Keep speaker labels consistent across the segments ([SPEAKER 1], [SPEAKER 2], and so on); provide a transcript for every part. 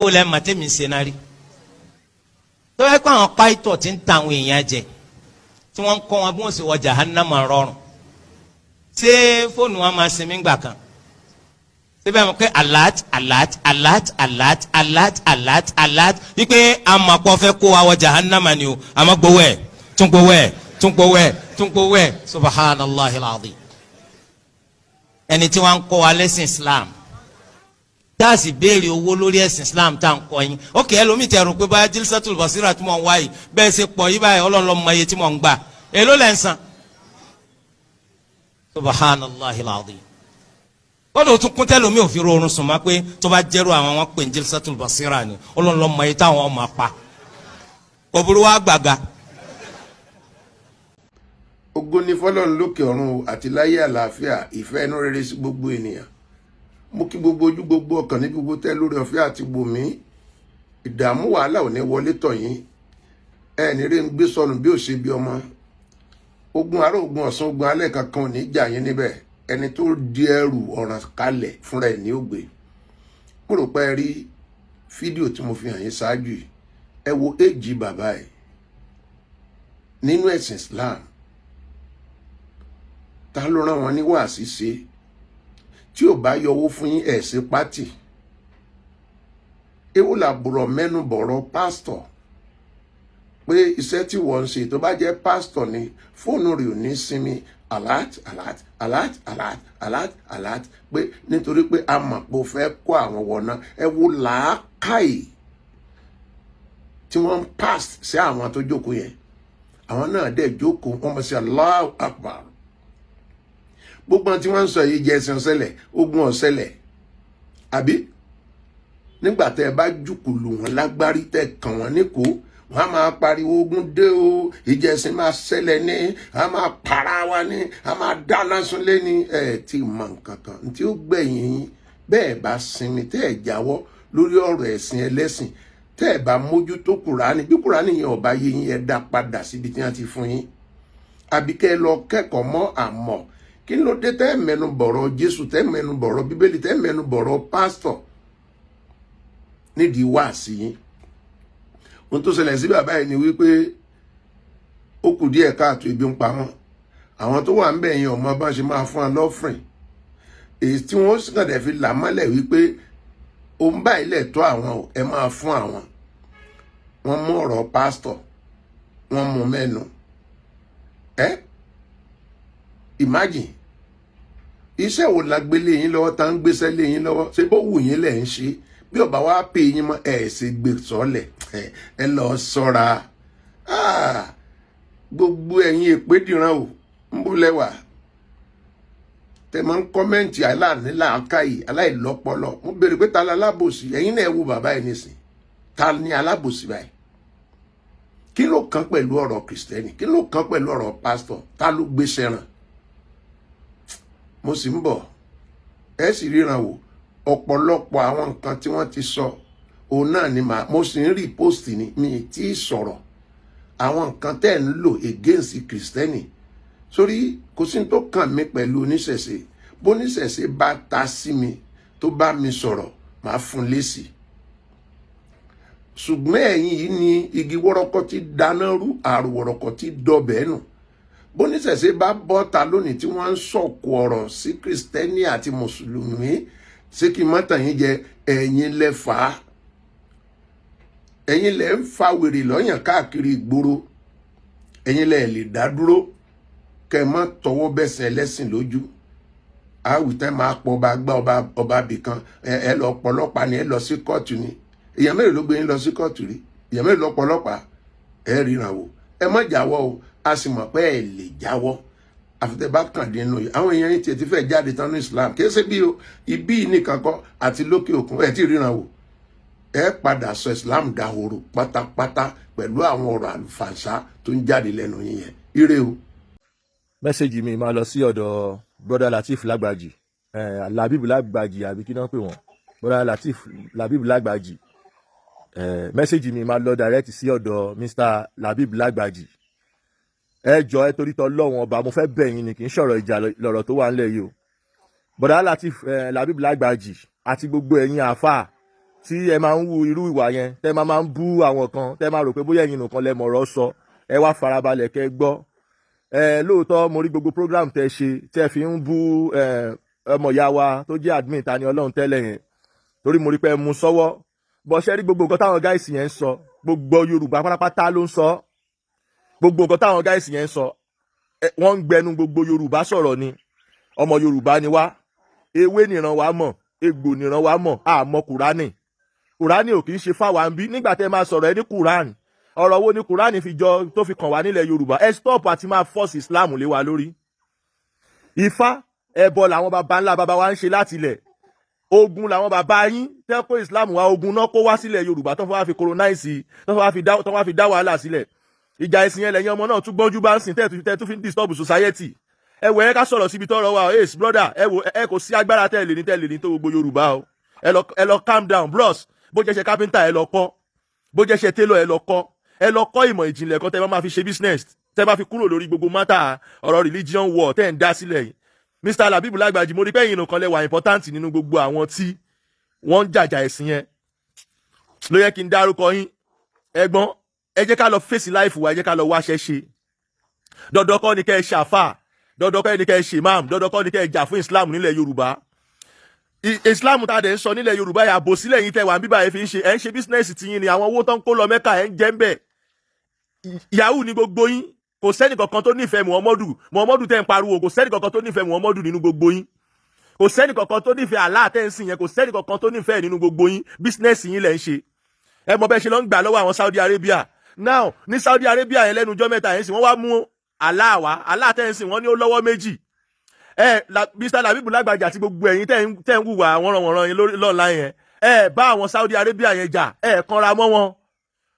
[SPEAKER 1] ó lẹ́ màtẹ́mi sẹ́nárì tó yẹ kó àwọn pàìtọ̀ ti ń ta àwọn èèyàn jẹ tí wọ́n ń kọ́ wọn bí wọ́n sì wọ jahannama rọrùn ṣé fóònù wọn máa sinmi gbà kan síbẹ̀ mọ̀ pé alert wípé amakọ fẹ́ kó wa wọ jahannama ni o àmọ́ gbowó ẹ̀ tún gbowó ẹ̀ subhanallah alazim ẹni tí wọ́n ń kọ́ wa lẹ́sìn islam tá a sì béèrè owó lórí ẹ̀sìn islam tá à ń kọ́ yín ókè ẹlòmíì tẹ rò pé báyà jílsátùl basira tí mò ń wá yìí bẹ́ẹ̀ ṣe pọ̀ yìí báyìí ọlọ́run ló mọ iye tí mò ń gbà èló lẹ́ ń san subhanallah alazim kọ́dọ̀ tún kún tẹ́lómi òfin rọrùn sùn máa pé tó bá jẹ́rù àwọn wọn pè ní jílsátùl basira ni ọlọ́run ló mọ iye táwọn ọmọ pa òbúrú wa gbàgà.
[SPEAKER 2] Ògo ni fọ́lọ́run lókè ọ̀run àti láyé àlàáfíà ìfẹ́ inú rere sí gbogbo ènìyàn. Mo kí gbogbo ojú gbogbo ọkàn ní gbogbo tẹ́ lórí ọ̀fẹ́ àti gbòmí. Ìdààmú wàhálà ò ní wọlé tọ̀ yín. Ẹni rí ń gbé sọnù bí ò ṣe bí ọmọ. Ogun àárọ̀ ogun ọ̀sán ogun alẹ́ kankan ò ní jà yín níbẹ̀. Ẹni tó di ẹrù ọ̀ràn kalẹ̀ fúnra ẹ̀ ní ògbé. Mo rò pé ẹ rí fídíò tí mo fi hàn yín ṣáájú yìí. Ẹ wo èjì bàbá ẹ̀ nínú ẹ̀sìn Islam. Ta ló rán wọn ní wàásí ṣe tí ò bá yọwó fún yín ẹ̀ ṣe pátì ewu làbùrọ̀ mẹ́nu bọ̀rọ̀ pásítọ̀ pé iṣẹ́ tí wọ́n ń ṣe tó bá jẹ́ pásítọ̀ ni fóònù rẹ̀ ò ní sinmi alert pé nítorí pé a mọ̀ pé o fẹ́ kó àwọn wọ̀nà ẹ wo làákàyè tí wọ́n ń pass sí àwọn tó jókòó yẹn àwọn náà dẹ̀ jókòó wọ́n mọ̀ sí Allahu Akbar. Gbogbo tí wọ́n ń sọ yìí jẹ́ ẹ̀sìn ọ̀sẹ̀lẹ̀ ogun ọ̀sẹ̀lẹ̀ àbí nígbà tẹ́ ẹ bá jùkù lù wọ́n lágbárí tẹ́ kàn wọ́n níkò wọ́n á máa pariwo ogun dé o ìjẹsìn máa ṣẹlẹ̀ ní a máa para wa ní a máa dáná sunlé ní tí mọ nǹkan kan tí ó gbẹ̀yìn yín bẹ́ẹ̀ bá sinmi tẹ́ ẹ jáwọ́ lórí ọ̀rọ̀ ẹ̀sìn ẹlẹ́sìn tẹ́ ẹ bá mójútó Kùránì bí Kùránì yẹn ọba yé yín ẹ dá padà síbi tí wọ́n ti fún yín àbí kẹ́ ẹ lọ kẹ́kọ̀ọ́ mọ́ àmọ́ kí ló dé tẹ́ mẹ́nu bọ̀rọ̀ Jésù tẹ́ mẹ́nu bọ̀rọ̀ Bíbélì tẹ́ mẹ́nu bọ̀rọ̀ pásítọ̀ nídìí wáàsí yín ohun tó ṣẹlẹ̀ sí bàbá yìí ni wípé ó kù díẹ̀ káàtó ebi ń pa wọ́n àwọn tó wà ń bẹ̀ yẹn ọmọ bá ṣe máa fún wọn lọ́fìrìn èyí tí wọ́n sì kàn dẹ̀ fi là mọ́lẹ̀ wípé ó ń bá ilẹ̀ tó àwọn ẹ máa fún àwọn wọ́n mú ọ̀rọ̀ pásítọ̀ wọ́n mú mẹ́nu imagine iṣẹ́ wo la gbélé yín lọ́wọ́ tá ń gbéṣẹ́ lé yín lọ́wọ́ ṣé bó wù yín lẹ̀ ń ṣe bí ọba wa pè yín mọ́ ẹ̀ ṣe gbé sọ́lẹ̀ ẹ lọ sọ́ra gbogbo ẹ̀yin èpédìran o ń bó lẹ́wà tẹ máa ń kọ́mẹ́ǹtì aláìníláàkáyì aláìlọ́pọlọ mo béèrè pé ta ni alábòsí ẹ̀yin náà ẹ wo bàbá ẹ̀ nísìn ta ni alábòsí báyìí kí ló kàn pẹ̀lú ọ̀rọ̀ kìrìsìtẹ́nì kí ló kàn pẹ̀lú ọ̀rọ̀ pásítọ̀ ta ló gbéṣẹ́ ràn mo sì ń bọ̀ ẹ sì ríran wò ọ̀pọ̀lọpọ̀ àwọn nǹkan tí wọ́n ti sọ òun náà ni mo sì ń rí post ni mi tí ì sọ̀rọ̀ àwọn nǹkan tẹ́ ń lò against kìrìsìtẹ́nì sórí kò sí tó kàn mí pẹ̀lú oníṣẹ̀ṣe bó oníṣẹ̀ṣe bá ta sí mi tó bá mi sọ̀rọ̀ màá fún lésì ṣùgbọ́n ẹ̀yin yìí ni igi wọ́rọ́kọ́ ti dáná rú àrùn wọ́rọ́kọ́ ti dọbẹ̀ nù bóníṣẹ̀ṣe bá bọ́ta lónìí tí wọ́n ń sọ̀kò ọ̀rọ̀ sí kìrìsìtẹ́nì àti mùsùlùmí ṣé kí mọ́tàn yín jẹ ẹ̀yin lẹ fà á ẹ̀yin lẹ ń fa wèrè lọ́yàn káàkiri ìgboro ẹ̀yin lẹ lè dá dúró kẹ́ má tọwọ́ bẹ̀sẹ̀ ẹlẹ́sìn lójú àwùtẹ́ máa pọ̀ ọba gbá ọba bìkan ẹ lọ pọlọ́pàá ni ẹ lọ sí kóòtù ni èèyàn mélòó ló gbé yín lọ sí kóòtù rí èèyàn mélòó lọ pọlọ́pàá ẹ ríran wò ẹ má jáwọ́ o a sì mọ̀ pé ẹ lè jáwọ́ àfitẹ́ bá kàn dín nù yìí àwọn èèyàn yìí ti fẹ́ jáde tán ní Islam kì í ṣe bí o ibi nìkan kọ́ àti lókè òkun ẹ ti ríran wò ẹ padà sọ Islam dahoro pátápátá pẹ̀lú àwọn ọ̀rọ̀ àlùfànṣá tó ń jáde lẹ́nu yín yẹn ire o.
[SPEAKER 3] mẹ́sẹ̀gì mi máa lọ sí ọ̀dọ̀ brother Lateef Lágbàjì Labib Lágbàjì àbí kí náà pè wọ́n brother Lateef Labib Lágbàjì mẹ́sẹ̀gì mi máa lọ direct sí ọ̀dọ̀ Mr. Labib Lágbàjì ẹ jọ̀ọ́ ẹ torí t'Ọlọ́run ọba mo fẹ́ bẹ̀ yín ni kì í ṣọ̀rọ̀ ìjà lọ̀rọ̀ tó wà ńlẹ̀ yìí o brother Lateef Labib Lágbàjì àti gbogbo ẹ̀yin àáfàá tí ẹ máa ń wu irú ìwà yẹn tẹ́ máa ń bú àwọn kan tẹ́ máa rò pé bóyá ẹ̀yin nìkan lẹ mọ̀rọ̀ sọ ẹ wá farabalẹ̀ kẹ́ gbọ́. Lóòótọ́ mo rí gbogbo program tẹ́ ṣe tẹ́ fi ń bú ọmọ ìyá wa tó jẹ́ admin Tani Olohun tẹ́lẹ̀ yẹn torí mo rí pé ẹ mú sọ́wọ́ bọ́ṣẹ́ rí gbogbo nǹkan táwọn gáìsì yẹn ń sọ gbogbo Yorùbá pátápátá ló ń sọ gbogbo nǹkan táwọn gáìsì yẹn ń sọ wọ́n ń gbẹnu gbogbo Yorùbá sọ̀rọ̀ ni ọmọ Yorùbá ni wá ewé nìran wa mọ̀ egbò nìran wa mọ̀ àmọ́ Kùránì ò kì í ṣe fáwa ń bí nígbà tẹ́ máa sọ̀rọ̀ ẹ ní Kùránì ọ̀rọ̀ wo ni Kùránì fi jọ tó fi kàn wá nílẹ̀ Yorùbá ẹ stop àti máa force Islam lé wa lórí. Ifá ẹbọ làwọn baba ńlá baba wa ń ṣe láti ilẹ̀ ogun làwọn baba yín tẹ́ kó Islam wa ogun náà kó wá sílẹ̀ Yorùbá tó fọwọ́ fi colonize tó fọwọ́ fi dá wàhálà sílẹ̀ ìjà ìsìn yẹn lẹ́yìn ọmọ náà tún gbọ́njú bá ń sìn tẹ́ tún fi ń disturb society ẹ wò ẹ ká sọ̀rọ̀ síbi tọ́rọ̀ wa ace brother ẹ wò ẹ kò sí agbára tẹ́ lè ní tó gbogbo Yorùbá o ẹ lọ calm down bros bó jẹ́ ṣe kápẹ́ńtà ẹ lọ kọ́ bó jẹ́ ṣe télọ̀ ẹ lọ kọ́ ìmọ̀ ìjìnlẹ̀ kan tẹ́ bá máa fi ṣe business tẹ́ bá fi kúrò lórí gbogbo mátà ọ̀rọ̀ religion war tẹ́ ń dá sílẹ̀ yìí Mr. Alabibu Lagbaji mo rí pé ẹ̀yin nìkan lẹ wà important nínú gbogbo àwọn tí wọ́n ń jàjà ẹ̀sìn yẹn ló yẹ kí n dárúkọ yín ẹ̀gbọ́n ẹ jẹ́ ká lọ face life wa ẹ jẹ́ ká lọ wáṣẹ́ ṣe dandan kọ́ ni kẹ́ ẹ ṣàfà dandan kọ́ ni kẹ́ ẹ ṣe imam dandan kọ́ ni kẹ́ ẹ jà fún Islam nílẹ̀ Yorùbá Islam tá a dẹ̀ ń sọ nílẹ̀ Yorùbá yà bò sílẹ̀ yín tẹ́ wà ń bíbá ẹ fi ń ṣe ẹ ń ṣe business tiyín ni àwọn owó tó ń kó lọ Mẹ́kà ẹ ń jẹ́ ń bẹ̀ yahoo ni gbogbo yín kò sẹ́ni kankan tó nífẹ̀ẹ́ Muhammadu tẹ́ ń pariwo kò sẹ́ni kankan tó nífẹ̀ẹ́ Muhammadu nínú gbogbo yín kò sẹ́ni kankan tó nífẹ̀ẹ́ Allah tẹ́ ń sìn yẹn kò sẹ́ni kankan tó nífẹ̀ẹ́ nínú gbogbo yín business yín lẹ́ ń ṣe ẹ mọ bẹ́ẹ̀ ṣe lọ ń gbà lọ́wọ́ àwọn Saudi Arabia now ní Saudi Arabia yẹn lẹ́nu ọjọ́ mẹ́ta yẹn sì wọ́n wá mú Allah tẹ́ ń sìn wọ́n ní ó lọ́wọ́ méjì Mr. Alabibu Lagbaji àti gbogbo ẹ̀yin tẹ́ ń wùwà wọ́nranwọ̀nran yẹn lọ́la yẹn bá àwọn Saudi Arabia yẹn jà kanra mọ́ wọn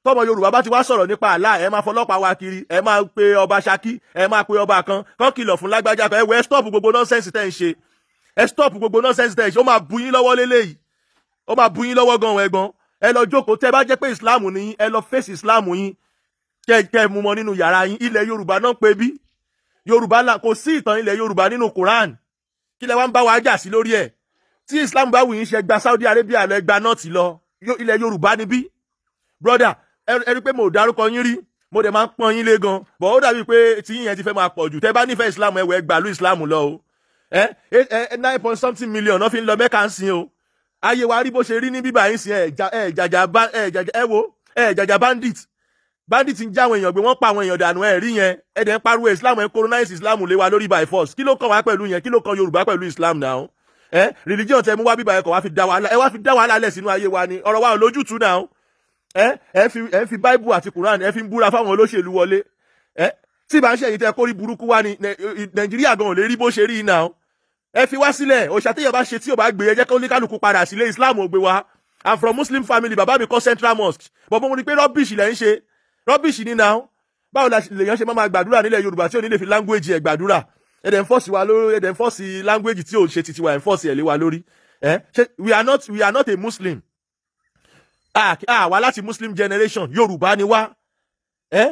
[SPEAKER 3] tọmọ Yorùbá bá ti wá sọ̀rọ̀ nípa Allah ẹ máa fọlọ́pàá wa kiri ẹ máa pe ọba Ṣakí ẹ máa pe ọba kan kìlọ̀ fún Lágbájá kan ẹ stop gbogbo nọ́nsẹ̀nsì tẹ́ ń ṣe ẹ stop gbogbo nọ́nsẹ̀nsì tẹ́ ń ṣe ó máa bu yín lọ́wọ́ lélẹ́yìí ó máa bu yín lọ́wọ́ gan-an ẹ̀gbọ́n ẹ lọ jókòó tẹ́ bá jẹ́ pé Islam ni ẹ lọ fèsì Islam yín kẹ́ mú mọ nínú yàrá yín ilẹ̀ Yorùbá náà pé bí Yorùbá là kò sí ìtàn ilẹ̀ Yorùbá nínú Quran kí lẹ wá ń bá wa jà sí lórí ẹ̀ tí Islam bá wù yín ṣe gba Saudi Arabia lọ gba nọ́ọ̀tì lọ ilẹ̀ Yorùbá ni bí brother ẹ rí pé mo dárúkọ yín rí mo dẹ̀ máa ń pọ́n yín lé gan bọ̀ ó dàbí pé tí yín yẹn ti fẹ́ máa pọ̀ jù tẹ́ bá nífẹ̀ẹ́ Islam ẹ̀wẹ̀ gbàlú Islam lọ o 9 million náà fi ń lọ Mẹ́kà ń sin o ayé wa rí bó ṣe rí ní bíbá yín sin jàjà bandit ń já àwọn èèyàn gbé wọ́n pa àwọn èèyàn dànù ẹ̀ rí yẹn ẹ̀dẹ̀ ń pariwo Islam ẹ̀ colonize Islam lé wa lórí by force kí ló kàn wá pẹ̀lú yẹn kí ló kàn Yorùbá pẹ̀lú Islam náà religion tẹ mú wá bíbá ẹ̀ kàn wá fi dá wàhálà lẹ̀ sínú ayé wa ni ọ̀rọ̀ wa ò lójútùú náà ẹ fi Bible àti Quran ẹ fi ń búra fáwọn olóṣèlú wọlé tí ìbá ń ṣe èyí tẹ kórí burúkú wá ní Nàìjíríà gan ò lè rí bó ṣe rí náà ẹ fi wá sílẹ̀ òṣàtẹ́yẹ bá ṣe tí ò bá gbé ẹ jẹ́ kó ní kálukú padà sílé Islam ò gbé wa I'm from Muslim family bàbá mi kọ́ Central Mosque bọ̀bọ̀ mo rí pé rubbish lẹ́ ń ṣe rubbish ní náà báwo lèèyàn ṣe máa gbàdúrà nílẹ̀ Yorùbá tí ò ní lè fi language ẹ̀ gbàdúrà ẹ̀dẹ̀ ń fọ́ọ̀sì wa lórí ẹ̀dẹ̀ ń fọ́ọ̀sì language tí ò ṣe titi wa ẹ̀ ń fọ́ọ̀sì ẹ̀ lé wa lórí we are not a Muslim wá láti Muslim generation Yorùbá ni wá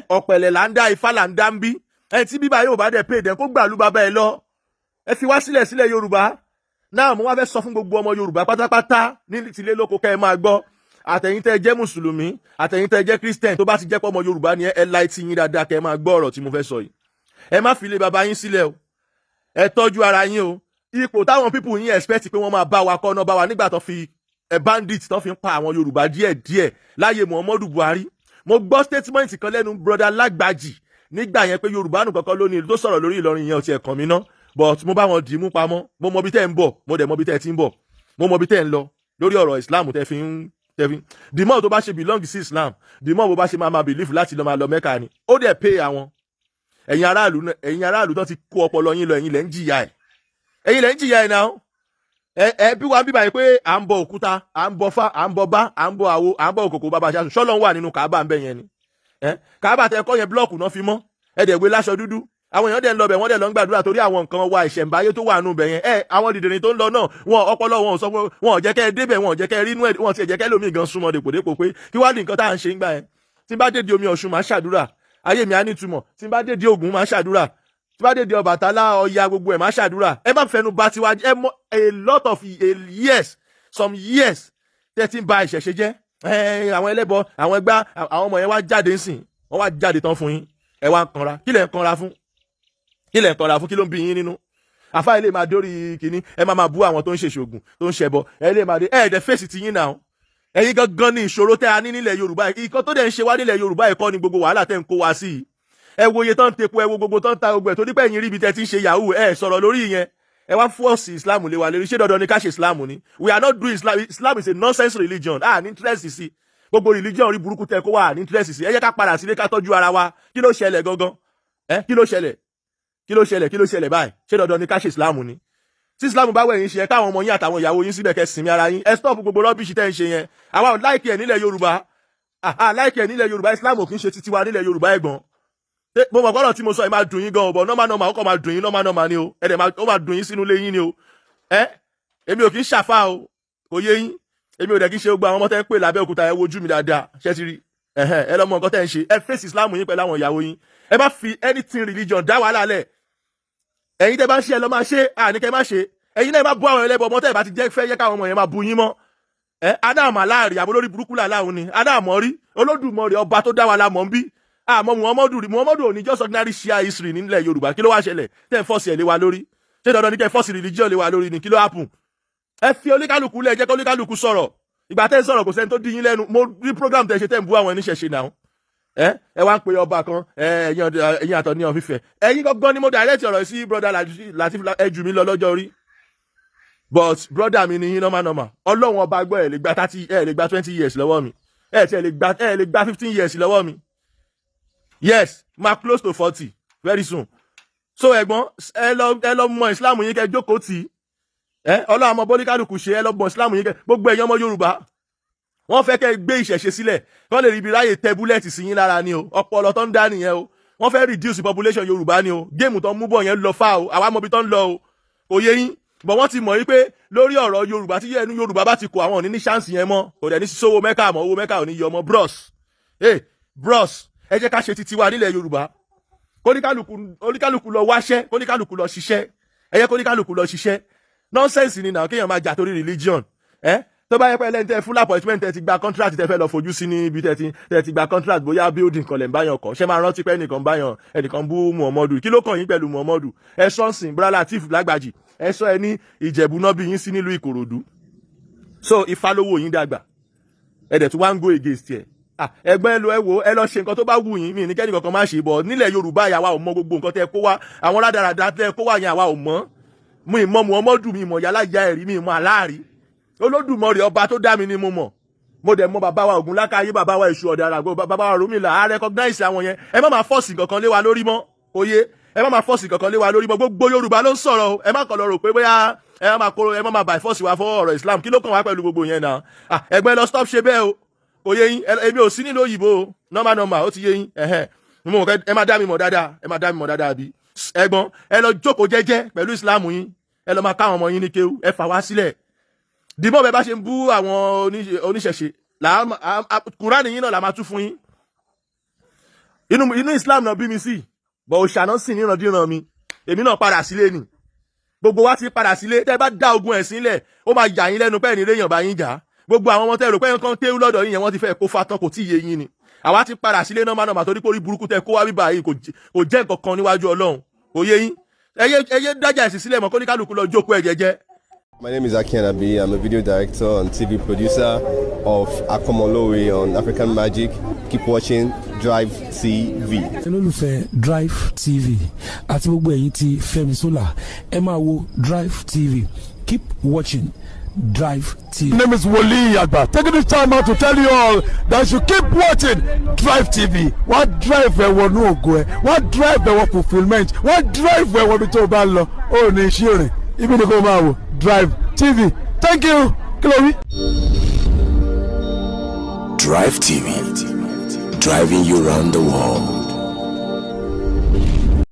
[SPEAKER 3] ọ̀pẹ̀lẹ̀ là ń dá Ifá là ń dá ń bí tí bíbá yóò bá dẹ̀ pé ìdẹ̀ kó gbàlú bàbá ẹ lọ ẹ fi wá sílẹ̀ Yorùbá náà mo wá fẹ́ sọ fún gbogbo ọmọ Yorùbá pátápátá ní tilé lóko kẹ́ ẹ máa gbọ́ àtẹ̀yin tẹ́ jẹ́ mùsùlùmí àtẹ̀yin tẹ́ jẹ́ Christian tó bá ti jẹ́ pé ọmọ Yorùbá ni ẹ láì tí yín dáadáa kẹ́ ẹ máa gbọ́ ọ̀rọ̀ tí mo fẹ́ sọ yìí ẹ má fi ilé bàbá yín sílẹ̀ o ẹ tọ́jú ara yín o ipò táwọn people yín expect pé wọ́n máa bá wa kọ́ náà bá wa nígbà tó fi bandit tó fi ń pa àwọn Yorùbá díẹ̀díẹ̀ láyé Muhammadu Buhari mo gbọ́ statement kan lẹ́nu brother Lagbaji nígbà yẹn pé Yorùbá nù kankan lónìí tó sọ̀rọ̀ lórí Ìlọrin yẹn ò tiẹ̀ kàn mí ná but mo bá wọn dì í mú pamọ́ mo mọ bí tẹ́ ń bọ̀ mo dẹ̀ mọ bí tẹ́ ti ń bọ̀ mo mọ bí tẹ́ ń lọ lórí ọ̀rọ̀ Islam tẹ́ fi ń the more tó bá ṣe belong sí Islam the more bó bá ṣe máa believe láti lọ máa lọ Mẹ́kà ni ó dẹ̀ pay àwọn ẹ̀yin aráàlú tó ti kó ọpọlọ yín lọ ẹ̀yin lẹ́ ń jìyà ẹ̀ náà bí wàá bíbá yìí pé à ń bọ òkúta à ń bọ fá à ń bọ bá à ń bọ àwo à ń bọ òkòkò bàbá aṣáṣu ṣọlọ ń wà nínú Kaaba ń bẹ yẹn ni Kaaba tẹ kọ́ yẹn blọọkù náà fi mọ́ ẹdẹgbẹ láṣọ dúdú àwọn èèyàn dẹ̀ ń lọ bẹ̀ wọ́n dẹ̀ lọ ń gbàdúrà torí àwọn nǹkan wa ìṣẹ̀ǹbáyé tó wà nù bẹ̀ yẹn àwọn dìdìrín tó ń lọ náà wọn ọpọlọ wọn ò sọ pé wọn ò jẹ́ kẹ́ ẹ débẹ̀ wọn ò jẹ́ kẹ́ ẹ rí inú ẹ̀ wọn ti jẹ́ kẹ́ lómi gan súnmọ́ dèpòdépò pé kí wá ní nǹkan tá à ń ṣe ń gbà yẹn tí n bá dé di omi Ọ̀ṣun máa ṣàdúrà ayé mi á nítumọ̀ tí n bá dé di Ògún máa ṣàdúrà tí bá dé di Ọbàtálá Ọya gbogbo ẹ̀ máa ṣàdúrà ẹ má fẹnu bà tiwa ẹ mọ a lot of years some years tẹ́ ti ń ba ìṣẹ̀ṣe jẹ́ àwọn ẹlẹ́bọ àwọn ẹgbá àwọn ọmọ yẹn wá jáde ńsìn wọ́n wá jáde tán fún yín ẹ wá ń kanra kí lẹ̀ ń kanra fún kí lẹ̀ ń kanra fún kí ló ń bí yín nínú àfa ilé máa dórí kínní ẹ máa bú àwọn tó ń ṣèṣògùn tó ń ṣẹbọ ẹ lè máa dé ẹ̀ẹ́dẹ̀ fèsì ti yín náà ẹ̀yin gangan ní ìṣòro tẹ́ a ní nílẹ̀ Yorùbá ìkan tó dẹ̀ ń ṣe wá nílẹ̀ Yorùbá ẹ̀kọ́ ni gbogbo wàhálà tẹ́ ń kó wá sí i ẹ wo iye tán ń tepo ẹ wo gbogbo tán ń ta gbogbo ẹ̀ torí pé ẹ̀yin rí ibi tẹ́ ti ń ṣe yahoo ẹ sọ̀rọ̀ lórí ìyẹn ẹ wá fọ́ọ̀sì Islam lé wa lérí ṣé dandan ni ká ṣe Islam ni we are not doing Islam is a nonsense religion ní interest sí gbogbo religion rí burúkú tẹ́ kó wà ní interest sí ẹ jẹ́ ká padà sílé ká tọ́jú ara wa kí ló ṣẹlẹ̀ gangan kí ló ṣẹlẹ̀ báyìí ṣé dandan ni ká ṣe Islam ni tí Islam bá wẹ̀yìn ṣe ẹ káwọn ọmọ yín àtàwọn ìyàwó yín síbẹ̀ kẹ́ sinmi ara yín ẹ stop gbogbo rọ́bìṣì tẹ́ ń ṣe yẹn àwa ò láìkì ẹ̀ nílẹ̀ Yorùbá láìkì ẹ̀ nílẹ̀ Yorùbá Islam ò kì í ṣe titi wa nílẹ̀ Yorùbá ẹ̀gbọ́n mo mọ̀ kọ́nà tí mo sọ ẹ máa dùn yín gan ọ̀bọ̀ normal ó kàn máa dùn yín normal ni o ó máa dùn yín sínú ilé yín ni o èmi ò kì í ṣàfà o kò yé yín èmi ò dẹ̀ kì í ṣe gbogbo àwọn ọmọ tẹ́ ń pè lábẹ́ òkúta ẹ wojú mi dáadáa ṣẹ́ ti rí ẹ lọ́mọ nǹkan tẹ́ ń ṣe ẹ fèsì Islam yín pẹ̀lú àwọn ìyàwó yín ẹ má fi anything religion dá wàhálà lẹ̀ ẹ̀yin tẹ́ bá ń ṣe ẹ lọ́ máa ṣe àníkẹ́ má ṣe ẹ̀yin náà má bú àwọn ẹlẹ́bọ ọmọ tẹ́ ẹ bá ti jẹ́ fẹ́ yẹ káwọn ọmọ yẹn máa bú yín mọ́ adáàmà láàrin àbó lórí burúkú làláhùn ni adáàmọ́ rí Olódùmarè ọba tó dá wa la mọ̀ ń bí àmọ́ Muhammadu ò ní just ordinary share history nílẹ̀ Yorùbá kí ló wá ṣẹlẹ̀ tẹ́ ń fọ́ọ̀sì ẹ̀ lé wa lórí ṣé dandan ní kẹ́ fọ́ọ̀sì religion lé wa lórí ni kí ló happen ẹ fi oníkálukú lẹ̀ jẹ́ kí oníkálukú sọ̀rọ̀ ìgbà tẹ́ ń sọ̀rọ̀ kò sẹ́ni tó dín yín lẹ́nu mo rí program tẹ́ ṣe tẹ́ ń bú àwọn oníṣẹ̀ṣe náà ẹ wá ń pe ọba kan ẹ̀yin àtọ̀ ní ọ̀fífẹ́ ẹ̀yin gangan ni mo direct ọ̀rọ̀ sí brother Latif ẹ jù mí lọ lọ́jọ́ orí but brother mi ni yín normal Ọlọ́run ọba gbọ́ ẹ lè gba 20 years lọ́wọ́ mi ẹ lè gba 15 years lọ́wọ́ mi yes ma close to 40 very soon so ẹ̀gbọ́n ẹ lọ mọ Islam yín kẹ́ jókòó tì Ọlọ́run ọmọ bọ́níkàlùkù ṣe ẹ lọ mọ Islam yín kẹ́ gbogbo ẹ̀yin ọmọ Yorùbá wọ́n fẹ́ kẹ́ gbé ìṣẹ̀ṣe sílẹ̀ wọ́n lè rí ibi ráyè tẹ búlẹ̀tì sí yín lára ni o ọpọlọ tó ń dá nìyẹn o wọ́n fẹ́ reduce population Yorùbá ni o géèmù tó ń mú bọ̀ yẹn lọ fà o àwa mọ̀ bí tó ń lọ o òye yín bọ̀ wọ́n ti mọ̀ wípé lórí ọ̀rọ̀ Yorùbá tí ẹnu Yorùbá bá ti kó àwọn ní chance yẹn mọ́ kò dẹ̀ ní sówó mẹ́kà mọ́ owó mẹ́kà ò ní yọ ọmọ bros ẹ jẹ́ ká ṣe titi wa nílẹ̀ Yorùbá kóníkálùkù lọ wáṣẹ́ kóníkálùkù lọ ṣiṣẹ́ ẹ jẹ́ kóníkálùkù lọ ṣiṣẹ́ nonsense ni náà kéèyàn máa jà torí religion tó bá yẹ pé ẹlẹ́ni tẹ́ full appointment tẹ́ ti gba contract tẹ́ fẹ́ lọ fojú sí níbi tẹ́ ti gba contract bóyá building kan lẹ̀ ń báyàn kọ́ ṣé máa rántí pé ẹnìkan bú Muhammadu kí ló kàn yín pẹ̀lú Muhammadu ẹ sọ́nsìn brother Latif Lágbàjì ẹ sọ ẹ ní Ìjẹ̀bú náà bí yín sí nílùú Ìkòròdú so Ifá lówó yín dàgbà ẹ dẹ̀ tún wá ń go against ẹ ẹgbẹ́ ẹ lọ ṣe nǹkan tó bá wù yín mi ní kẹ́ni kankan má ṣe bọ̀ nílẹ̀ Yorùbá yà wá ò mọ gbogbo nǹkan tẹ́ kó wá àwọn rádaràdà tẹ́ kó wá yẹn àwa ò mọ̀ mi ìmọ̀ Muhammadu mi ìmọ̀ yálà ya ẹ̀rí mi ìmọ̀ aláàrí Olódùmarè ọba tó dá mi ni mo mọ̀ mo dẹ̀ mọ̀ bàbá wa Ògúnlákáyé bàbá wa Èṣù Ọ̀dàràgbò bàbá wa Ọ̀rúnmìlà á recognize àwọn yẹn ẹ má máa fọ́ọ̀sì kankan lé wa lórí mọ́ òye ẹ má máa fọ́ọ̀sì kankan lé wa lórí mọ́ gbogbo Yorùbá ló ń sọ̀rọ̀ ẹ má kàn lọ rò pé bóyá ẹ má máa by force wa fọ́ ọ̀rọ̀ Islam kí ló kàn wá pẹ̀lú gbogbo yẹn náà ẹgbẹ́ lọ stop ṣe bẹ́ẹ̀ o òye yín èmi ò sí nílò òyìnbó normal ó ti yé yín ẹ má dá mi mọ̀ dáadáa bí ẹ̀gbọ́n ẹ lọ jókòó jẹ́jẹ́ pẹ̀lú Islam yín ẹ lọ máa ká àwọn ọmọ yín ní kéwú ẹ fà wá sílẹ̀ dìbò bẹ́ẹ̀ bá ṣe ń bú àwọn oníṣẹ̀ṣe Kùránì yín náà la máa tú fún yín inú Islam náà bí mi sí bọ̀ òṣàná sì níran mi èmi náà padà sílé ni gbogbo wa ti padà sílé tẹ́ bá dá ogun ẹ̀sìn lẹ̀ ó máa yà yín lẹ́nu pẹ́ẹ́ ní réyàn bá yín jà gbogbo àwọn ọmọ tẹ́ rò pé nǹkan téwú lọ́dọ̀ yín yẹn wọ́n ti fẹ́ kó fatán kò tí ì yé yín ni àwa ti padà sílé normal torí pé orí burúkú tẹ́ kó wá bíbá yìí kò jẹ́ nǹkan kan níwájú Ọlọ́run kò yé yín ẹyẹ dájà ẹ̀sìn sílẹ̀ mọ́ kó ní kálukú lọ jókòó ẹ̀ jẹ́jẹ́.
[SPEAKER 4] My name is Awon Alabosi. I'm a video director and TV producer of Akomolowe on African Magic. Keep watching Drivetv.
[SPEAKER 5] olólùfẹ́ Drivetv àti gbogbo ẹ̀yin tí Fẹ́mi Sola ẹ máa wo Drivetv. Keep watching Drivetv.
[SPEAKER 6] My name is Wole Agba. Taking this time out to tell you all that you keep watching Drivetv. What drive ẹ̀wọ̀ ní ògo ẹ̀? What drive ẹ̀wọ̀ fulfilment? What drive ẹ̀wọ̀ bí tó bá lọ? Ó ní iṣẹ́ rìn. Ibi ni kò máa wò Drivetv. Thank you. Chloe.
[SPEAKER 7] Drivetv. Driving you around the world.